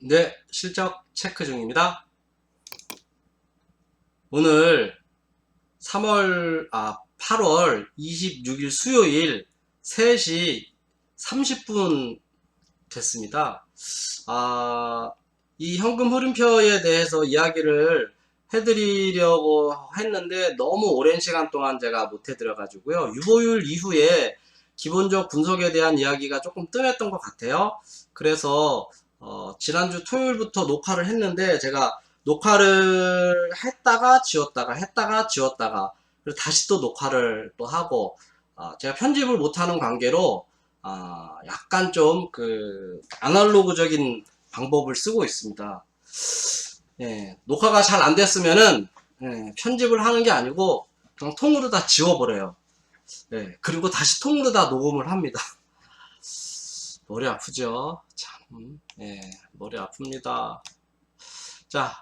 네, 실적 체크 중입니다. 오늘 8월 26일 수요일 3시 30분 됐습니다. 이 현금 흐름표에 대해서 이야기를 해드리려고 했는데 너무 오랜 시간 동안 제가 못 해드려가지고요. 유보율 이후에 기본적 분석에 대한 이야기가 조금 뜸했던 것 같아요. 그래서 지난주 토요일부터 녹화를 했는데 제가 녹화를 했다가 지웠다가 그리고 다시 또 녹화를 또 하고 제가 편집을 못하는 관계로 약간 좀 아날로그적인 방법을 쓰고 있습니다. 예, 녹화가 잘 안 됐으면은 편집을 하는 게 아니고 그냥 통으로 다 지워버려요. 예, 그리고 다시 통으로 다 녹음을 합니다. 머리 아프죠? 참, 예, 머리 아픕니다. 자,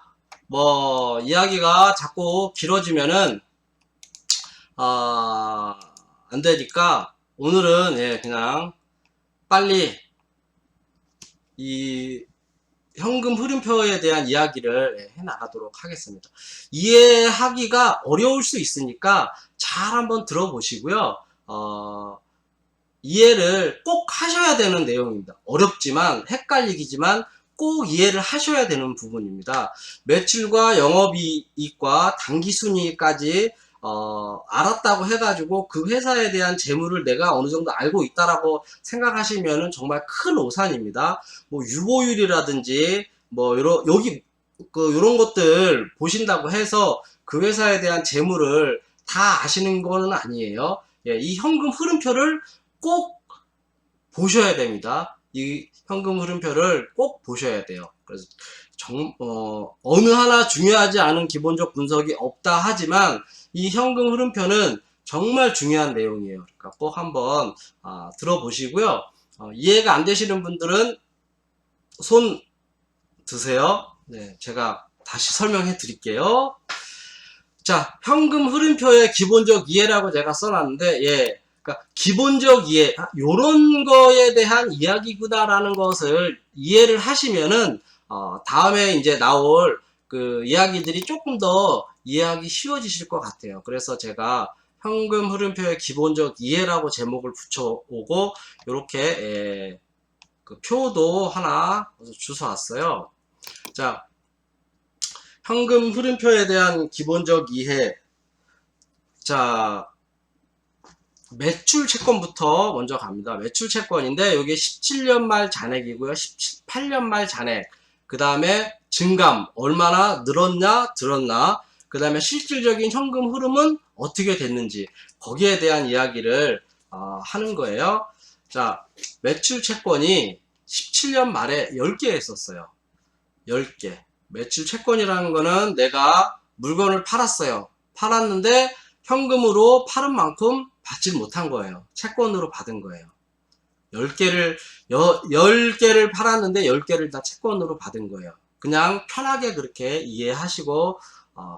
뭐 이야기가 자꾸 길어지면은 안 되니까 오늘은 그냥 빨리 이 현금 흐름표에 대한 이야기를 해 나가도록 하겠습니다. 이해하기가 어려울 수 있으니까 잘 한번 들어보시고요. 이해를 꼭 하셔야 되는 내용입니다. 어렵지만 헷갈리기지만 꼭 이해를 하셔야 되는 부분입니다. 매출과 영업이익과 당기순이익까지 알았다고 해가지고 그 회사에 대한 재물을 내가 어느 정도 알고 있다라고 생각하시면은 정말 큰 오산입니다. 뭐 유보율이라든지 뭐 여기 요런 것들 보신다고 해서 그 회사에 대한 재물을 다 아시는 거는 아니에요. 예, 이 현금 흐름표를 꼭 보셔야 됩니다. 이 현금 흐름표를 꼭 보셔야 돼요. 그래서 어느 하나 중요하지 않은 기본적 분석이 없다 하지만 이 현금 흐름표는 정말 중요한 내용이에요. 그러니까 꼭 한번 들어보시고요. 이해가 안 되시는 분들은 손 드세요. 네, 제가 다시 설명해 드릴게요. 자, 현금 흐름표의 기본적 이해라고 제가 써놨는데, 그러니까 기본적 이해, 요런 거에 대한 이야기구나라는 것을 이해를 하시면은, 다음에 이제 나올 그 이야기들이 조금 더 이해하기 쉬워지실 것 같아요. 그래서 제가 현금 흐름표의 기본적 이해라고 제목을 붙여오고, 요렇게, 그 표도 하나 주워왔어요. 자, 현금 흐름표에 대한 기본적 이해. 자, 매출 채권부터 먼저 갑니다. 매출 채권인데, 여기 17년 말 잔액이고요. 18년 말 잔액. 그 다음에 증감, 얼마나 늘었냐, 들었나. 그 다음에 실질적인 현금 흐름은 어떻게 됐는지. 거기에 대한 이야기를 하는 거예요. 자, 매출 채권이 17년 말에 10개 했었어요. 10개. 매출 채권이라는 거는 내가 물건을 팔았어요. 팔았는데 현금으로 팔은 만큼 받질 못한 거예요. 채권으로 받은 거예요. 10개를 팔았는데 10개를 다 채권으로 받은 거예요. 그냥 편하게 그렇게 이해하시고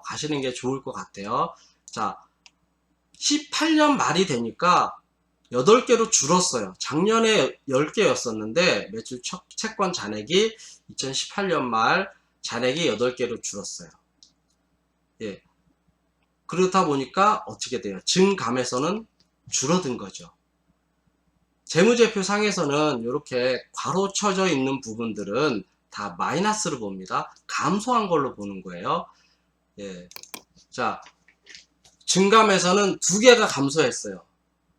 가시는 게 좋을 것 같아요. 자, 18년 말이 되니까 8개로 줄었어요. 작년에 10개였었는데 매출 채권 잔액이 2018년 말 잔액이 8개로 줄었어요. 예. 그렇다 보니까 어떻게 돼요? 증감에서는 줄어든 거죠. 재무제표 상에서는 이렇게 괄호 쳐져 있는 부분들은 다 마이너스로 봅니다. 감소한 걸로 보는 거예요. 예. 자, 증감에서는 2개가 감소했어요.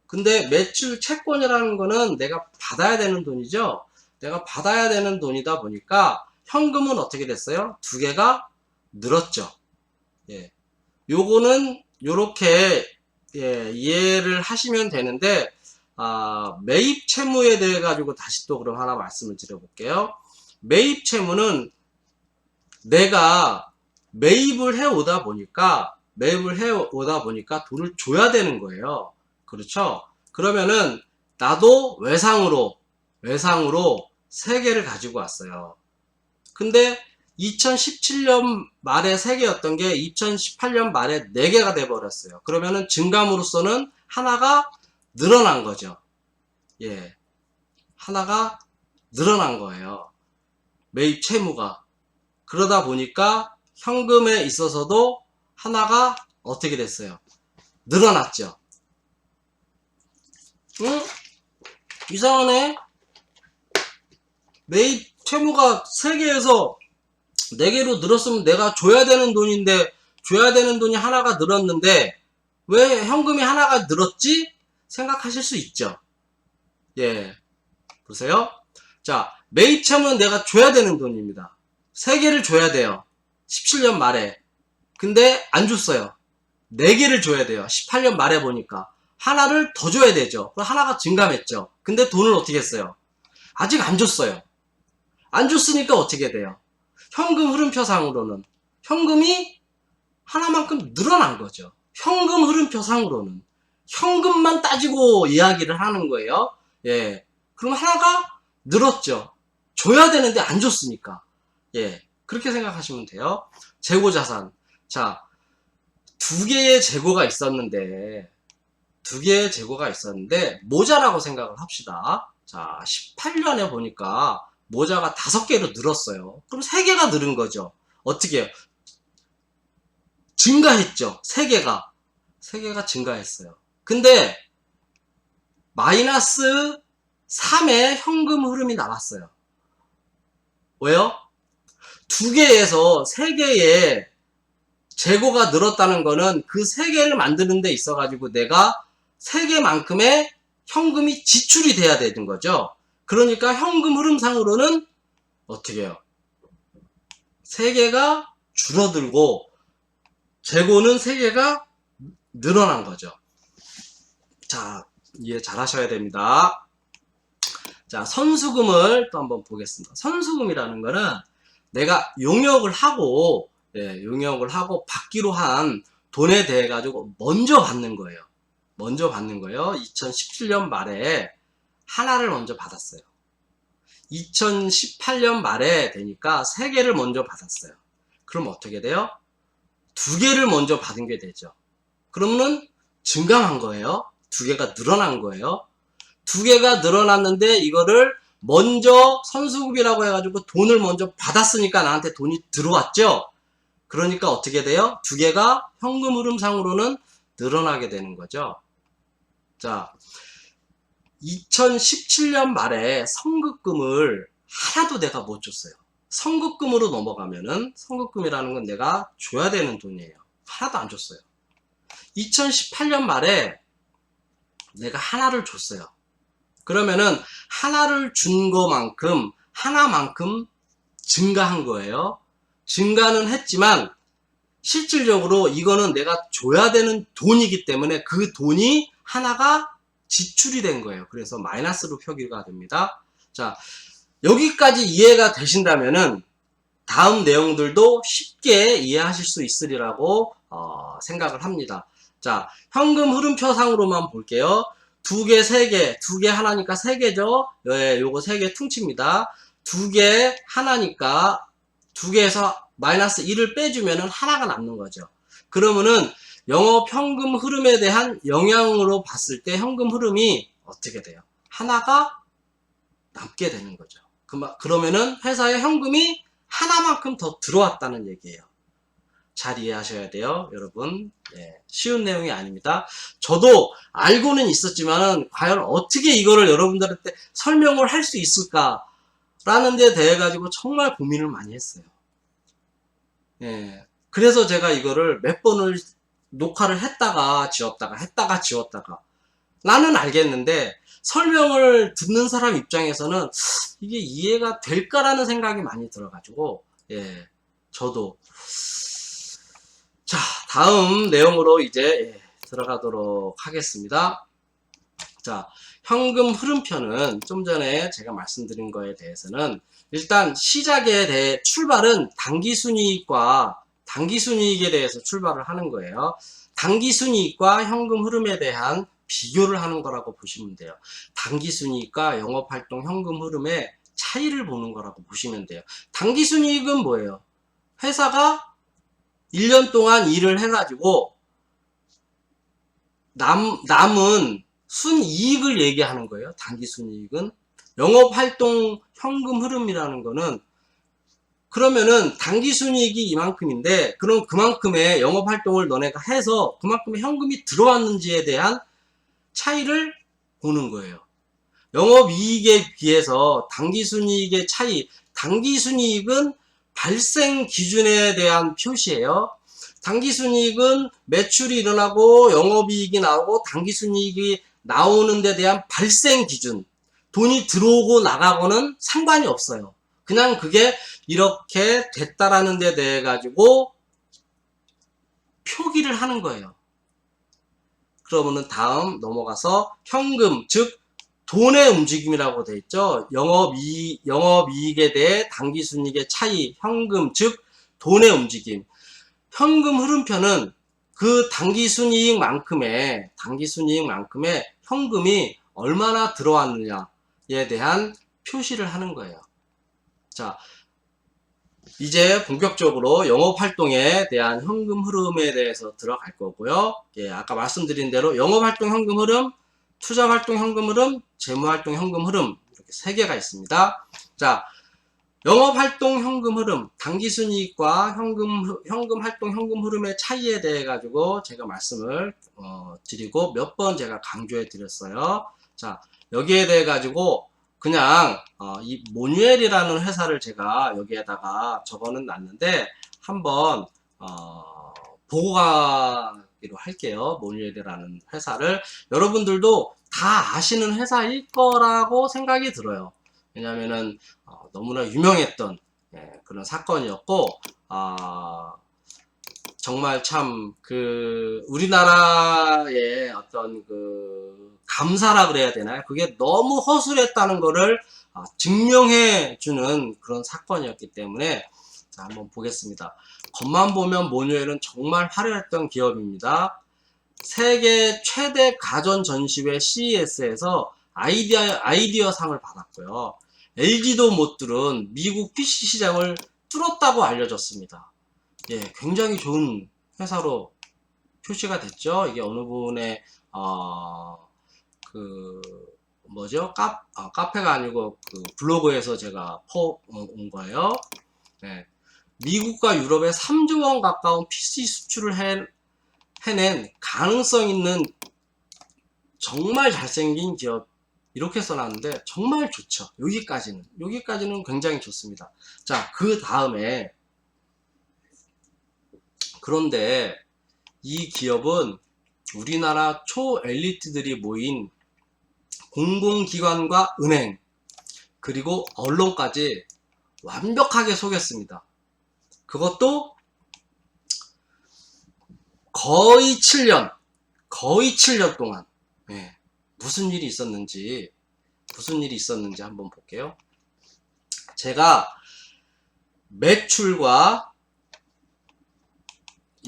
근데 매출 채권이라는 거는 내가 받아야 되는 돈이죠. 내가 받아야 되는 돈이다 보니까 현금은 어떻게 됐어요? 2개가 늘었죠. 예. 요거는 요렇게 이해를 하시면 되는데 매입 채무에 대해 가지고 다시 또 그럼 하나 말씀을 드려볼게요. 매입 채무는 내가 매입을 해오다 보니까 돈을 줘야 되는 거예요. 그렇죠? 그러면은 나도 외상으로 3개를 가지고 왔어요. 근데 2017년 말에 3개였던 게 2018년 말에 4개가 돼버렸어요. 그러면은 증감으로서는 하나가 늘어난 거죠. 예. 하나가 늘어난 거예요. 매입 채무가. 그러다 보니까 현금에 있어서도 하나가 어떻게 됐어요? 늘어났죠. 응? 이상하네. 매입 채무가 3개에서 4개로 늘었으면 내가 줘야 되는 돈인데, 줘야 되는 돈이 하나가 늘었는데 왜 현금이 하나가 늘었지? 생각하실 수 있죠. 예, 보세요. 자, 매입 채무는 내가 줘야 되는 돈입니다. 3개를 줘야 돼요. 17년 말에. 근데 안 줬어요. 4개를 줘야 돼요. 18년 말에 보니까. 하나를 더 줘야 되죠. 그럼 하나가 증감했죠. 근데 돈을 어떻게 했어요? 아직 안 줬어요. 안 줬으니까 어떻게 돼요? 현금 흐름표상으로는 현금이 하나만큼 늘어난 거죠. 현금 흐름표상으로는 현금만 따지고 이야기를 하는 거예요. 예, 그럼 하나가 늘었죠. 줘야 되는데 안 줬으니까. 예, 그렇게 생각하시면 돼요. 재고자산. 자, 2개의 재고가 있었는데, 2개의 재고가 있었는데 모자라고 생각을 합시다. 자, 18년에 보니까 모자가 5개로 늘었어요. 그럼 3개가 늘은 거죠. 어떻게 해요? 증가했죠. 3개가 증가했어요. 근데 마이너스 3의 현금 흐름이 나왔어요. 왜요? 2개에서 3개의 재고가 늘었다는 거는 그 3개를 만드는 데 있어 가지고 내가 3개만큼의 현금이 지출이 돼야 되는 거죠. 그러니까 현금 흐름상으로는 어떻게 해요? 3개가 줄어들고 재고는 3개가 늘어난 거죠. 자, 이해 잘 하셔야 됩니다. 자, 선수금을 또 한번 보겠습니다. 선수금이라는 거는 내가 용역을 하고, 예, 용역을 하고 받기로 한 돈에 대해 가지고 먼저 받는 거예요. 먼저 받는 거예요. 2017년 말에 하나를 먼저 받았어요. 2018년 말에 되니까 3개를 먼저 받았어요. 그럼 어떻게 돼요? 2개를 먼저 받은 게 되죠. 그러면은 증감한 거예요. 2개가 늘어난 거예요. 2개가 늘어났는데 이거를 먼저 선수급이라고 해가지고 돈을 먼저 받았으니까 나한테 돈이 들어왔죠. 그러니까 어떻게 돼요? 2개가 현금 흐름상으로는 늘어나게 되는 거죠. 자, 2017년 말에 선급금을 하나도 내가 못 줬어요. 선급금으로 넘어가면은 선급금이라는 건 내가 줘야 되는 돈이에요. 하나도 안 줬어요. 2018년 말에 내가 하나를 줬어요. 그러면은 하나를 준 거만큼 하나만큼 증가한 거예요. 증가는 했지만 실질적으로 이거는 내가 줘야 되는 돈이기 때문에 그 돈이 하나가 지출이 된 거예요. 그래서 마이너스로 표기가 됩니다. 자, 여기까지 이해가 되신다면은 다음 내용들도 쉽게 이해하실 수 있으리라고 생각을 합니다. 자, 현금 흐름표상으로만 볼게요. 2개, 3개, 2개 하나니까 3개죠. 예, 요거 3개 퉁칩니다. 2개 하나니까 2개에서 마이너스 1을 빼주면은 하나가 남는 거죠. 그러면은 영업 현금 흐름에 대한 영향으로 봤을 때 현금 흐름이 어떻게 돼요? 하나가 남게 되는 거죠. 그러면은 회사에 현금이 하나만큼 더 들어왔다는 얘기예요. 잘 이해하셔야 돼요, 여러분. 예, 쉬운 내용이 아닙니다. 저도 알고는 있었지만은 과연 어떻게 이거를 여러분들한테 설명을 할 수 있을까라는 데 대해 가지고 정말 고민을 많이 했어요. 예, 그래서 제가 이거를 몇 번을 녹화를 했다가 지웠다가 했다가 지웠다가 나는 알겠는데 설명을 듣는 사람 입장에서는 이게 이해가 될까라는 생각이 많이 들어가지고 예, 저도 자, 다음 내용으로 이제 들어가도록 하겠습니다. 자, 현금 흐름표는 좀 전에 제가 말씀드린 거에 대해서는 일단 시작에 대해 출발은 당기순이익과 단기순이익에 대해서 출발을 하는 거예요. 당기순이익과 현금 흐름에 대한 비교를 하는 거라고 보시면 돼요. 당기순이익과 영업활동 현금 흐름의 차이를 보는 거라고 보시면 돼요. 당기순이익은 뭐예요? 회사가 1년 동안 일을 해가지고 남은 순이익을 얘기하는 거예요. 단기순이익은. 영업활동 현금 흐름이라는 거는 그러면은 당기순이익이 이만큼인데 그럼 그만큼의 영업활동을 너네가 해서 그만큼의 현금이 들어왔는지에 대한 차이를 보는 거예요. 영업이익에 비해서 당기순이익의 차이, 당기순이익은 발생 기준에 대한 표시예요. 당기순이익은 매출이 일어나고 영업이익이 나오고 당기순이익이 나오는 데 대한 발생 기준, 돈이 들어오고 나가고는 상관이 없어요. 그냥 그게 이렇게 됐다라는 데 대해 가지고 표기를 하는 거예요. 그러면은 다음 넘어가서 현금, 즉 돈의 움직임이라고 되어 있죠. 영업이익에 대해 당기순이익의 차이, 현금, 즉 돈의 움직임. 현금 흐름표는 그 당기순이익만큼의 현금이 얼마나 들어왔느냐에 대한 표시를 하는 거예요. 자, 이제 본격적으로 영업활동에 대한 현금 흐름에 대해서 들어갈 거고요. 예, 아까 말씀드린 대로 영업활동 현금 흐름, 투자활동 현금 흐름, 재무활동 현금 흐름 이렇게 세 개가 있습니다. 자, 영업활동 현금 흐름, 당기순이익과 현금 활동 현금 흐름의 차이에 대해 가지고 제가 말씀을 드리고 몇 번 제가 강조해 드렸어요. 자, 여기에 대해 가지고 그냥 이 모뉴엘이라는 회사를 제가 여기에다가 적어는 놨는데 한번 보고 가기로 할게요. 모뉴엘이라는 회사를 여러분들도 다 아시는 회사일 거라고 생각이 들어요. 왜냐면은 너무나 유명했던 그런 사건이었고 정말 참 그 우리나라의 어떤 그 감사라 그래야 되나요? 그게 너무 허술했다는 거를 증명해 주는 그런 사건이었기 때문에 자, 한번 보겠습니다. 겉만 보면 모뉴엘은 정말 화려했던 기업입니다. 세계 최대 가전 전시회 CES에서 아이디어 상을 받았고요. LG도 못 뚫은 미국 PC 시장을 뚫었다고 알려졌습니다. 예, 굉장히 좋은 회사로 표시가 됐죠. 이게 어느 분의 그 뭐죠? 카페가 아니고 그 블로그에서 제가 온 거예요. 예, 미국과 유럽에 3조 원 가까운 PC 수출을 해낸 가능성 있는 정말 잘생긴 기업 이렇게 써놨는데 정말 좋죠. 여기까지는 굉장히 좋습니다. 자, 그 다음에 그런데 이 기업은 우리나라 초엘리트들이 모인 공공기관과 은행 그리고 언론까지 완벽하게 속였습니다. 그것도 거의 7년 동안 예, 무슨 일이 있었는지 한번 볼게요. 제가 매출과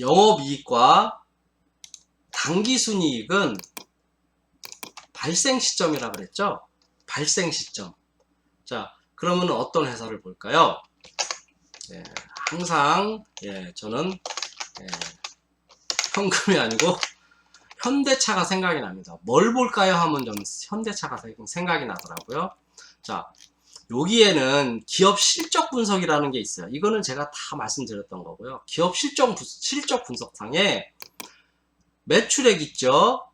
영업이익과 당기순이익은 발생 시점이라 그랬죠. 발생 시점. 자, 그러면 어떤 회사를 볼까요? 예, 항상 저는 현금이 아니고 현대차가 생각이 납니다. 뭘 볼까요? 하면 저는 현대차가 생각이 나더라고요. 자, 여기에는 기업 실적 분석이라는 게 있어요. 이거는 제가 다 말씀드렸던 거고요. 기업 실적 분석상에 매출액 있죠?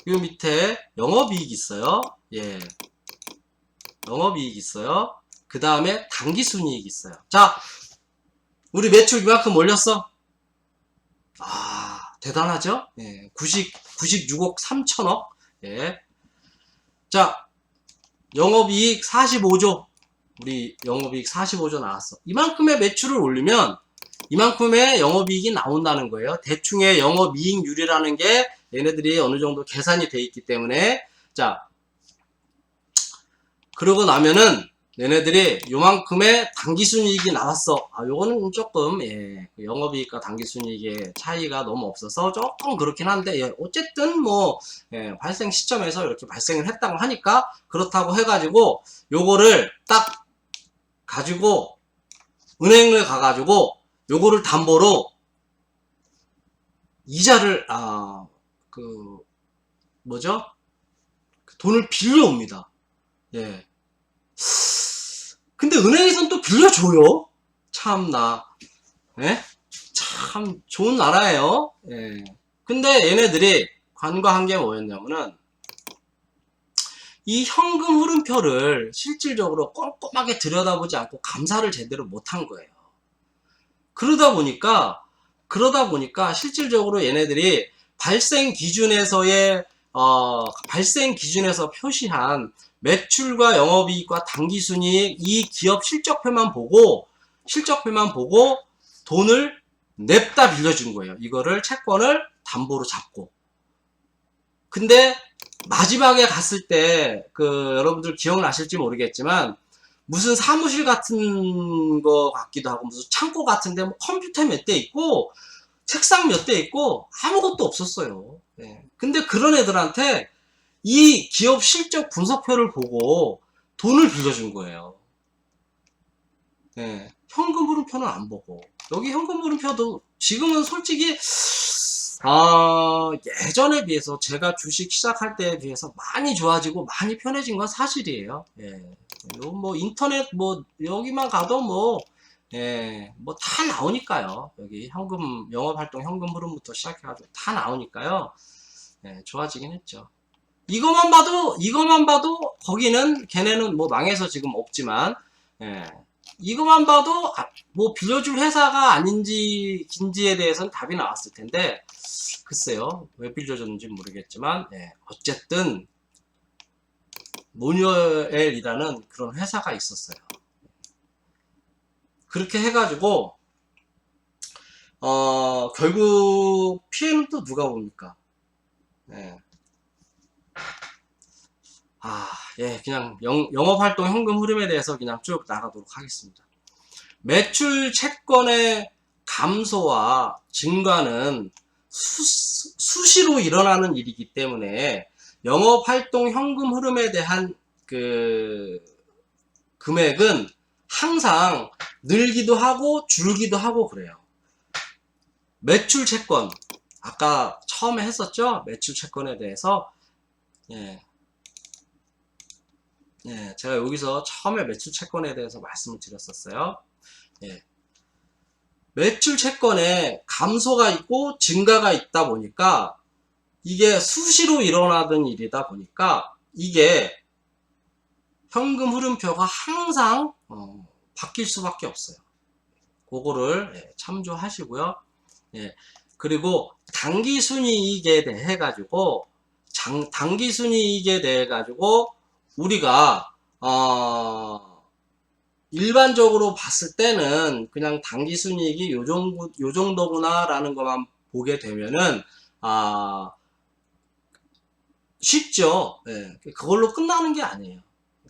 이 밑에 영업이익 있어요. 예. 영업이익 있어요. 그 다음에 당기순이익 있어요. 자, 우리 매출 이만큼 올렸어? 대단하죠? 예. 96억 3천억. 예. 자, 영업이익 45조. 우리 영업이익 45조 나왔어. 이만큼의 매출을 올리면 이만큼의 영업이익이 나온다는 거예요. 대충의 영업이익률이라는 게 얘네들이 어느 정도 계산이 돼 있기 때문에 자, 그러고 나면은 얘네들이 요만큼의 당기순이익이 나왔어. 요거는 조금 영업이익과 당기순이익의 차이가 너무 없어서 조금 그렇긴 한데 어쨌든 뭐 발생 시점에서 이렇게 발생을 했다고 하니까 그렇다고 해가지고 요거를 딱 가지고 은행을 가가지고 요거를 담보로 이자를 돈을 빌려옵니다. 예. 근데 은행에서는 또 빌려줘요. 참나, 예? 참 좋은 나라예요. 예. 근데 얘네들이 간과한 게 뭐였냐면은 이 현금 흐름표를 실질적으로 꼼꼼하게 들여다보지 않고 감사를 제대로 못한 거예요. 그러다 보니까 실질적으로 얘네들이 발생 기준에서 표시한 매출과 영업이익과 당기순이익 이 기업 실적표만 보고 돈을 냅다 빌려준 거예요. 이거를 채권을 담보로 잡고. 근데 마지막에 갔을 때 여러분들 기억나실지 모르겠지만 무슨 사무실 같은 거 같기도 하고 무슨 창고 같은데 뭐 컴퓨터 몇 대 있고 책상 몇 대 있고 아무것도 없었어요. 네. 근데 그런 애들한테 이 기업 실적 분석표를 보고 돈을 빌려준 거예요. 네. 현금 흐름표는 안 보고. 여기 현금 흐름표도 지금은 솔직히 예전에 비해서 제가 주식 시작할 때에 비해서 많이 좋아지고 많이 편해진 건 사실이에요. 예. 뭐 인터넷 뭐 여기만 가도 뭐 예, 뭐 다 나오니까요. 여기 영업활동 현금 흐름부터 시작해가지고 다 나오니까요. 예, 좋아지긴 했죠. 이것만 봐도 거기는 걔네는 뭐 망해서 지금 없지만 예, 이것만 봐도 뭐 빌려줄 회사가 아닌지에 대해서는 답이 나왔을 텐데 글쎄요 왜 빌려줬는지 모르겠지만 예, 어쨌든 모뉴엘이라는 그런 회사가 있었어요. 그렇게 해가지고 결국 피해는 또 누가 봅니까? 예. 예, 그냥 영업활동 현금 흐름에 대해서 그냥 쭉 나가도록 하겠습니다. 매출 채권의 감소와 증가는 수시로 일어나는 일이기 때문에 영업활동 현금 흐름에 대한 금액은 항상 늘기도 하고 줄기도 하고 그래요. 매출 채권 아까 처음에 했었죠? 매출 채권에 대해서 예, 제가 여기서 처음에 매출 채권에 대해서 말씀을 드렸었어요. 예. 매출 채권에 감소가 있고 증가가 있다 보니까 이게 수시로 일어나던 일이다 보니까 이게 현금 흐름표가 항상 바뀔 수밖에 없어요. 그거를 참조하시고요. 예. 그리고 당기순이익에 대해 가지고 우리가 일반적으로 봤을 때는 그냥 당기순이익이 요 정도구나 라는 것만 보게 되면은 쉽죠. 예. 그걸로 끝나는 게 아니에요.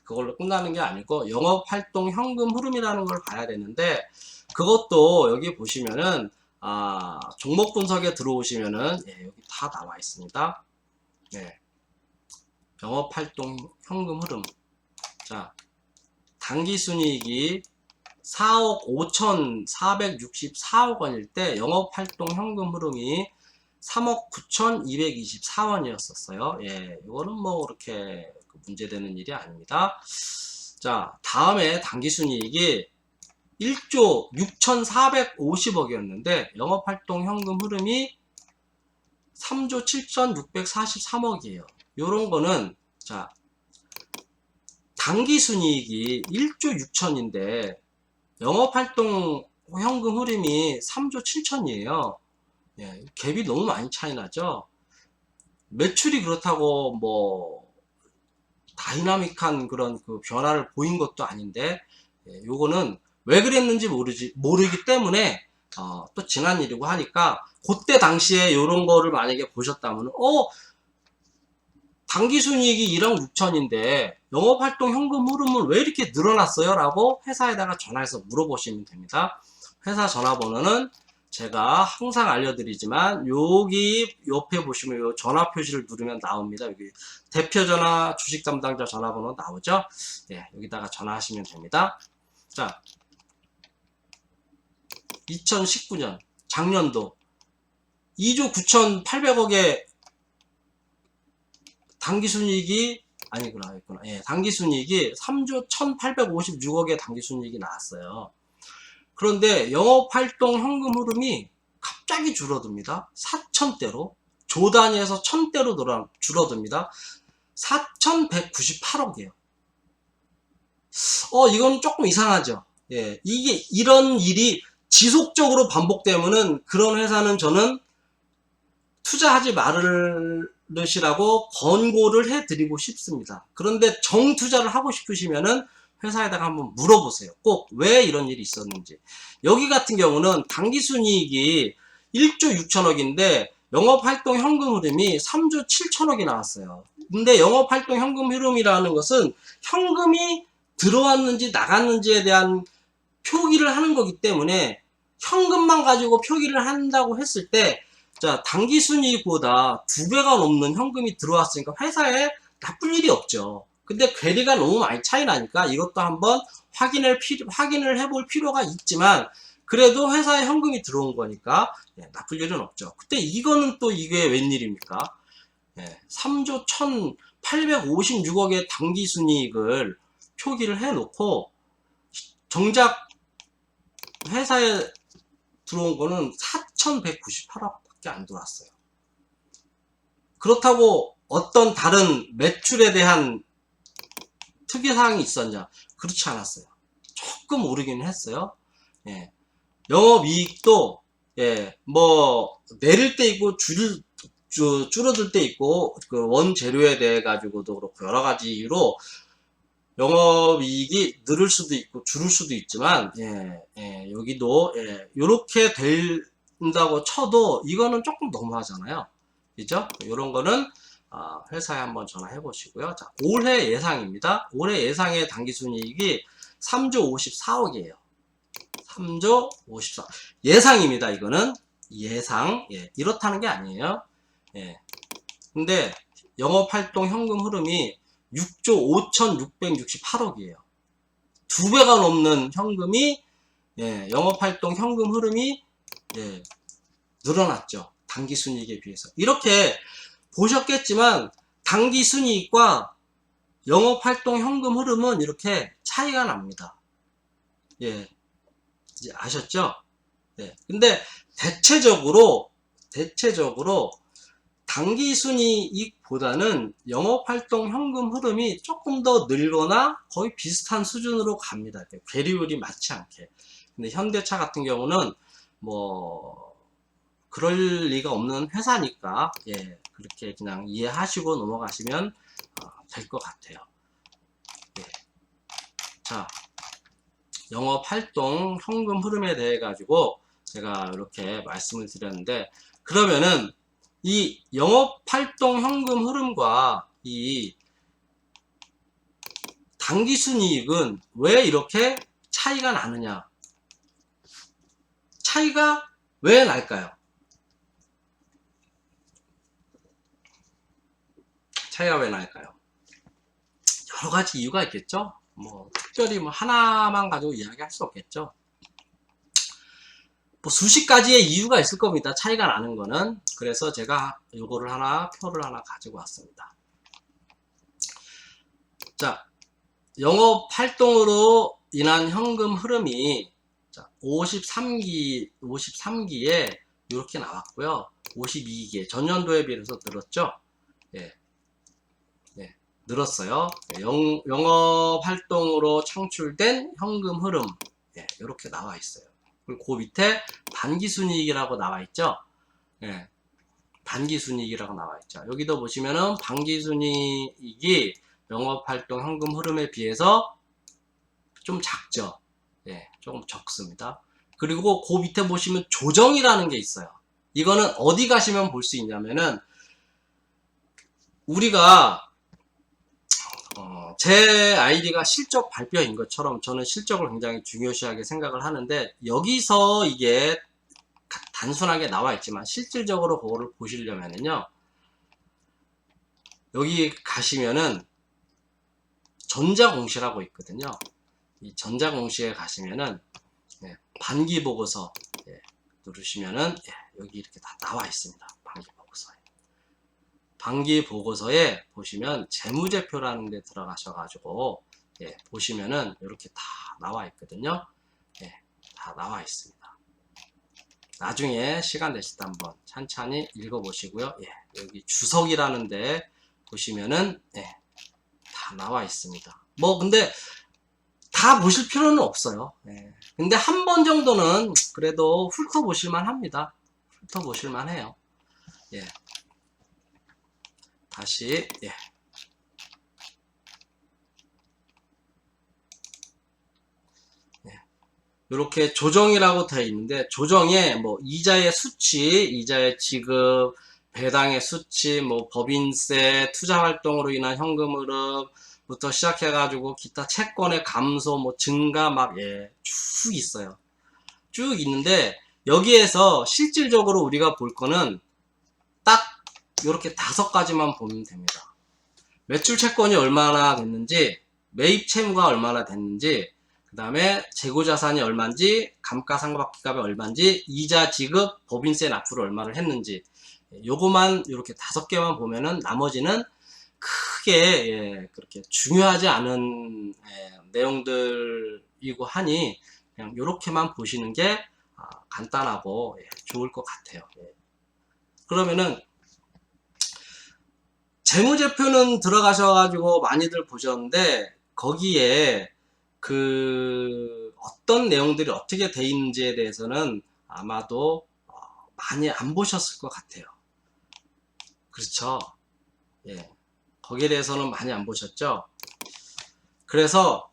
그걸로 끝나는 게 아니고 영업활동 현금 흐름이라는 걸 봐야 되는데 그것도 여기 보시면은 종목 분석에 들어오시면은 여기 다 나와 있습니다. 예. 영업활동 현금 흐름. 자, 당기순이익이 4억 5,464억 원일 때 영업활동 현금 흐름이 3억 9,224원이었었어요. 예, 이거는 뭐 그렇게 문제되는 일이 아닙니다. 자, 다음에 당기순이익이 1조 6,450억이었는데 영업활동 현금 흐름이 3조 7,643억이에요. 요런 거는 자, 당기순이익이 1조 6천인데 영업활동 현금 흐름이 3조 7천이에요. 예, 갭이 너무 많이 차이 나죠. 매출이 그렇다고 뭐 다이나믹한 그런 변화를 보인 것도 아닌데 요거는 왜 그랬는지 모르기 때문에 또 지난 일이고 하니까 그때 당시에 요런 거를 만약에 보셨다면 당기순이익이 1억 6천인데 영업활동 현금 흐름은 왜 이렇게 늘어났어요? 라고 회사에다가 전화해서 물어보시면 됩니다. 회사 전화번호는 제가 항상 알려드리지만 여기 옆에 보시면 요 전화 표시를 누르면 나옵니다. 여기 대표 전화, 주식 담당자 전화번호 나오죠? 네, 여기다가 전화하시면 됩니다. 자, 2019년 작년도 2조 9,800억의 당기순이익이 아니구나. 예, 당기순이익이 3조 1,856억의 당기순이익이 나왔어요. 그런데 영업활동 현금 흐름이 갑자기 줄어듭니다. 4천대로. 조 단위에서 1000대로 줄어듭니다. 4198억이에요. 이건 조금 이상하죠. 예, 이게, 이런 일이 지속적으로 반복되면은 그런 회사는 저는 투자하지 말으시라고 권고를 해드리고 싶습니다. 그런데 정투자를 하고 싶으시면은 회사에다가 한번 물어보세요. 꼭 왜 이런 일이 있었는지. 여기 같은 경우는 당기순이익이 1조 6천억인데 영업활동 현금 흐름이 3조 7천억이 나왔어요. 근데 영업활동 현금 흐름이라는 것은 현금이 들어왔는지 나갔는지에 대한 표기를 하는 거기 때문에 현금만 가지고 표기를 한다고 했을 때, 자, 당기순이익보다 2배가 넘는 현금이 들어왔으니까 회사에 나쁠 일이 없죠. 근데 괴리가 너무 많이 차이 나니까 이것도 한번 확인을 해볼 필요가 있지만, 그래도 회사에 현금이 들어온 거니까 나쁠 일은 없죠. 근데 이거는 또 이게 웬일입니까? 3조 1856억의 당기순이익을 표기를 해놓고 정작 회사에 들어온 거는 4198억밖에 안 들어왔어요. 그렇다고 어떤 다른 매출에 대한 특이사항이 있었냐? 그렇지 않았어요. 조금 오르긴 했어요. 영업이익도 뭐 내릴 때 있고 줄어들 때 있고, 그 원재료에 대해 가지고도 그렇고 여러 가지 이유로 영업이익이 늘을 수도 있고 줄을 수도 있지만, 여기도 이렇게 된다고 쳐도 이거는 조금 너무하잖아요. 그죠? 이런 거는 회사에 한번 전화해 보시고요. 자, 올해 예상입니다. 올해 예상의 당기순이익이 3조 54억이에요. 3조 54. 예상입니다. 이거는 예상. 이렇다는 게 아니에요. 근데 영업활동 현금 흐름이 6조 5668억이에요. 2배가 넘는 현금이, 영업활동 현금 흐름이, 늘어났죠. 당기순이익에 비해서. 이렇게 보셨겠지만, 당기순이익과 영업활동 현금 흐름은 이렇게 차이가 납니다. 이제 아셨죠? 근데 대체적으로 당기순이익보다는 영업활동 현금 흐름이 조금 더 늘거나 거의 비슷한 수준으로 갑니다. 괴리율이 맞지 않게. 근데 현대차 같은 경우는 뭐 그럴 리가 없는 회사니까 그렇게 그냥 이해하시고 넘어가시면 될 것 같아요. 자, 영업활동 현금 흐름에 대해 가지고 제가 이렇게 말씀을 드렸는데, 그러면은 이 영업활동 현금 흐름과 이 당기순이익은 왜 이렇게 차이가 나느냐? 차이가 왜 날까요? 차이가 왜 날까요? 여러 가지 이유가 있겠죠? 뭐 특별히 뭐 하나만 가지고 이야기할 수 없겠죠. 뭐 수십 가지의 이유가 있을 겁니다. 차이가 나는 거는. 그래서 제가 요거를 표를 하나 가지고 왔습니다. 자, 영업 활동으로 인한 현금 흐름이 53기에 이렇게 나왔고요. 52기에 전년도에 비해서 늘었죠. 늘었어요. 영업 활동으로 창출된 현금 흐름 이렇게 나와 있어요. 그리고 그 밑에 반기순이익이라고 나와 있죠. 반기순이익이라고 나와 있죠. 여기도 보시면은 반기순이익이 영업활동 현금 흐름에 비해서 좀 작죠. 조금 적습니다. 그리고 그 밑에 보시면 조정이라는 게 있어요. 이거는 어디 가시면 볼 수 있냐면은, 우리가 제 아이디가 실적 발표인 것처럼 저는 실적을 굉장히 중요시하게 생각을 하는데, 여기서 이게 단순하게 나와 있지만 실질적으로 그거를 보시려면은요, 여기 가시면은 전자공시라고 있거든요. 이 전자공시에 가시면은 반기보고서 누르시면은 여기 이렇게 다 나와 있습니다. 반기보고서에 보시면 재무제표라는 데 들어가셔가지고 보시면은 이렇게 다 나와 있거든요. 다 나와 있습니다. 나중에 시간 되실 때 한번 찬찬히 읽어보시고요. 예, 여기 주석이라는데 보시면은 예, 다 나와 있습니다. 뭐 근데 다 보실 필요는 없어요. 예. 근데 한 번 정도는 그래도 훑어보실만 합니다. 훑어보실만 해요. 예. 다시 예. 이렇게 조정이라고 되어 있는데 조정에 뭐 이자의 수치, 이자의 지급, 배당의 수치, 뭐 법인세, 투자활동으로 인한 현금 흐름부터 시작해가지고 기타 채권의 감소, 뭐 증가 막 예, 쭉 있어요. 쭉 있는데 여기에서 실질적으로 우리가 볼 거는 딱 이렇게 5가지만 보면 됩니다. 매출 채권이 얼마나 됐는지, 매입 채무가 얼마나 됐는지, 그 다음에 재고자산이 얼마인지, 감가상각기값이 얼마인지, 이자 지급, 법인세 납부를 얼마를 했는지, 요거만 이렇게 5개만 보면은 나머지는 크게 예, 그렇게 중요하지 않은 예, 내용들이고 하니 그냥 이렇게만 보시는 게 간단하고 예, 좋을 것 같아요. 예. 그러면은 재무제표는 들어가셔가지고 많이들 보셨는데 거기에 그 어떤 내용들이 어떻게 돼 있는지에 대해서는 아마도 많이 안 보셨을 것 같아요. 그렇죠? 예. 거기에 대해서는 많이 안 보셨죠? 그래서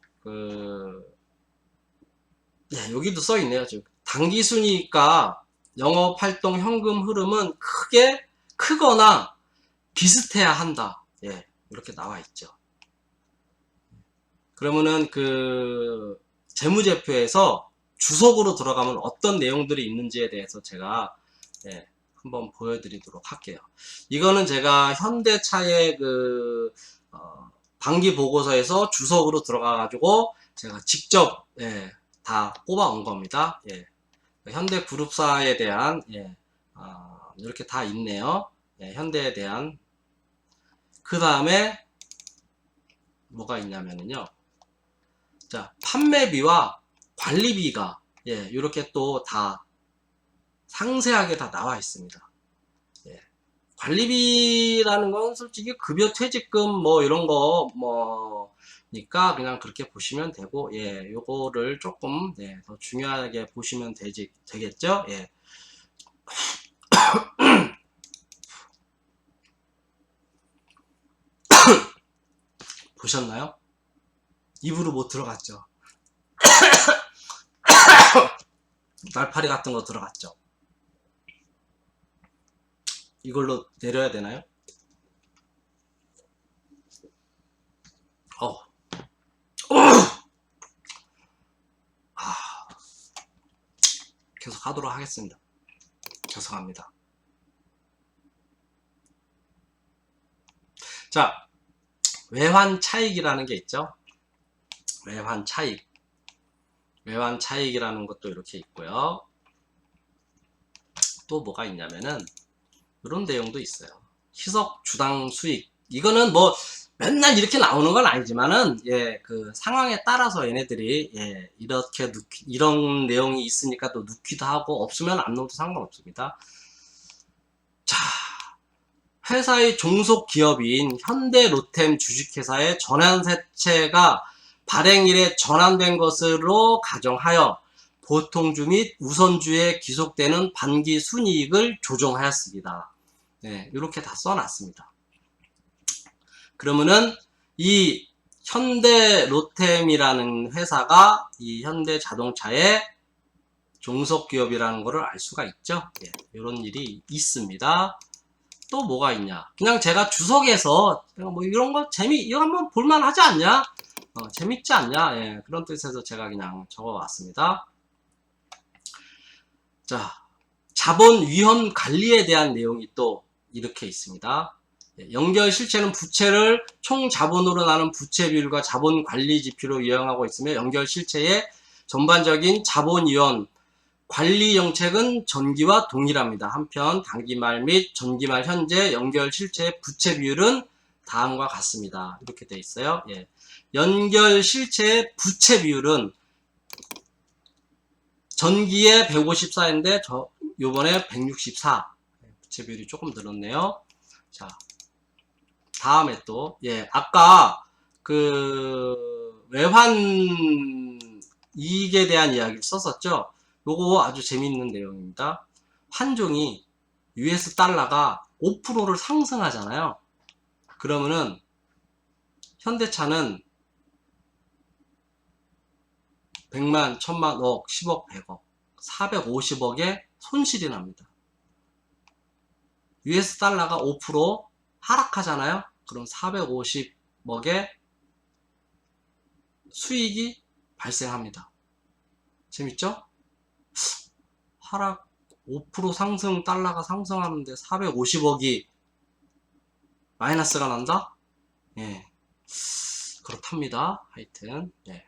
예, 여기도 써 있네요. 지금 당기순이익과 영업활동 현금 흐름은 크거나 비슷해야 한다. 예, 이렇게 나와 있죠. 그러면은 그 재무제표에서 주석으로 들어가면 어떤 내용들이 있는지에 대해서 제가 예, 한번 보여드리도록 할게요. 이거는 제가 현대차의 반기 보고서에서 주석으로 들어가가지고 제가 직접 예, 다 뽑아온 겁니다. 예, 현대그룹사에 대한 예, 이렇게 다 있네요. 예, 현대에 대한 그 다음에 뭐가 있냐면요. 자, 판매비와 관리비가 예, 이렇게 또 다 상세하게 다 나와 있습니다. 예. 관리비라는 건 솔직히 급여 퇴직금 뭐 이런 거 뭐니까 그냥 그렇게 보시면 되고 예, 요거를 조금 예, 더 중요하게 보시면 되겠죠? 예. 보셨나요? 입으로 못 들어갔죠. 날파리 같은 거 들어갔죠. 이걸로 내려야 되나요? 계속 하도록 하겠습니다. 죄송합니다. 자, 외환 차익이라는 게 있죠. 외환 차익. 외환 차익이라는 것도 이렇게 있고요. 또 뭐가 있냐면은 이런 내용도 있어요. 희석 주당 수익. 이거는 뭐 맨날 이렇게 나오는 건 아니지만은 예, 그 상황에 따라서 얘네들이 예, 이렇게 이런 내용이 있으니까 또 넣기도 하고 없으면 안 넣어도 상관없습니다. 자, 회사의 종속 기업인 현대로템 주식회사의 전환세채가 발행일에 전환된 것으로 가정하여 보통주 및 우선주에 기속되는 반기 순이익을 조정하였습니다. 네, 이렇게 다 써놨습니다. 그러면은 이 현대로템이라는 회사가 이 현대자동차의 종속기업이라는 것을 알 수가 있죠. 예, 이런 일이 있습니다. 또 뭐가 있냐? 그냥 제가 주석에서 뭐 이런 거 이거 한번 볼만 하지 않냐? 재밌지 않냐? 예, 그런 뜻에서 제가 그냥 적어 왔습니다. 자, 자본 위험 관리에 대한 내용이 또 이렇게 있습니다. 연결 실체는 부채를 총 자본으로 나눈 부채 비율과 자본 관리 지표로 이용하고 있으며 연결 실체의 전반적인 자본 이원 관리 정책은 전기와 동일합니다. 한편 단기말 및 전기말 현재 연결 실체의 부채 비율은 다음과 같습니다. 이렇게 되어 있어요. 예. 연결 실체의 부채 비율은 전기에 154인데 요번에 164. 부채비율이 조금 늘었네요. 자, 다음에 또, 예, 아까 외환 이익에 대한 이야기를 썼었죠. 요거 아주 재밌는 내용입니다. 환종이 US 달러가 5%를 상승하잖아요. 그러면은 현대차는 100만, 1000만, 억, 10억, 100억, 450억의 손실이 납니다. US 달러가 5% 하락하잖아요. 그럼 450억의 수익이 발생합니다. 재밌죠? 하락 5% 상승, 달러가 상승하는데 450억이 마이너스가 난다? 예. 그렇답니다. 하여튼, 예.